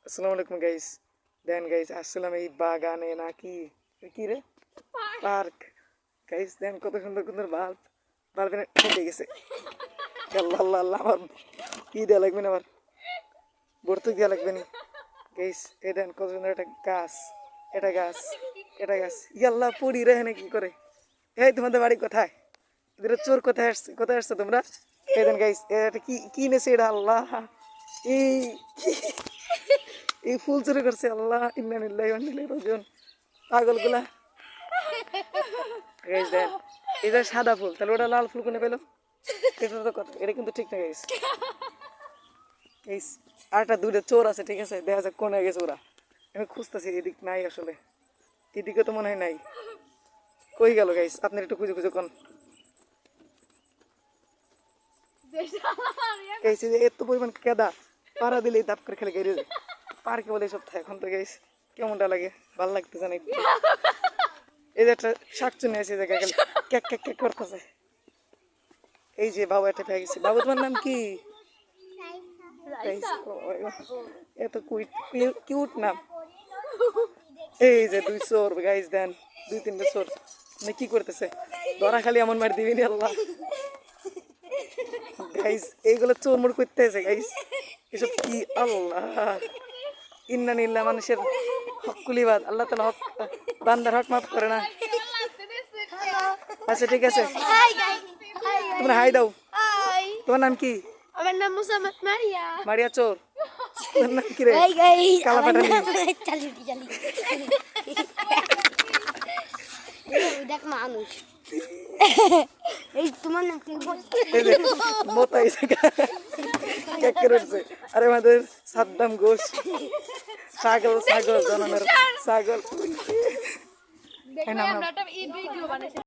আসসালামু আলাইকুম গাইস। দেন গাইস আসলাম এই বাগানে নাকি কি রে পার্ক। গাইস দেন কত সুন্দর সুন্দর বাল্ব ফেটে গেছে। আল্লাহ আল্লাহ আল্লাহ আমার ই দেওয়া লাগবে না, আবার ভর্তুক দেওয়া লাগবে না। গাইস এই দেন কত সুন্দর একটা গাছ, এটা গাছ ইয়াল্লাহ পড়ি রে কি করে। এই তোমাদের বাড়ি কোথায়? এদের চোর কোথায় আসছো তোমরা? এই দেন গাইস এটা কি নেছে এটা আল্লাহ এই এই ফুল চুরি করছে আল্লাহ ইন্না লিল্লাহি ওয়া ইন্না ইলাইহি রাজিউন। পাগলগুলা গাইস দেন এটা সাদা ফুল, তাহলে ওটা লাল ফুল কোনে পেলো? এটা তো কথা, এটা কিন্তু ঠিক না গাইস। গাইস আরেকটা দুইটা চোর আছে, ঠিক আছে, দেখা যাক কোনে গেছে ওরা। আমি খুঁজতেছি, এদিক নাই আসলে, এদিকে তো মনে হয় নাই। কই গেল গাইস? আপনার একটু খুঁজে কোন গাইস। এত পরিমাণ কেদা, পাড়া দিলেই দাপ করে খেলে গেড়ে যায়। পার্কে বলে সব থাকে এখন তো গাইস, কেমনটা লাগে? ভালো লাগতেছে না একটু। এই যে একটা শাকচুনি আছে জায়গায় গেলে ক্যাক ক্যাক ক্যাক করতেছে। এই যে বাবু একটা পেয়ে গেছে। বাবু তোমার নাম কি? এত কিউট নাম। এই যে দুই চোর গাইস দেন, দুই তিনটা চোর মানে কি করতেছে, ধরা খালি এমন মার দিবি নি আল্লাহ। গাইস এইগুলো চোর মোড় করতে আছে গাইস, এসব কি আল্লাহ। ইন্না নিল্লাহ, মানুষের হক কুলিবাদ, আল্লাহ তাআলা হক বান্দার হক মাফ করে না। আচ্ছা ঠিক আছে, তোমরা হাই দাও। তোমার নাম কি? আমার নাম মুসাম্মদ মারিয়া। মারিয়া চোর। তোমার নাম কি রে? কালা পাঠালি। দেখ মানুষ এই তোমার নাম কি? মোতাই কেক করছে। আরে আমাদের সাদ্দাম ঘোষ, ছাগল জননের ছাগল।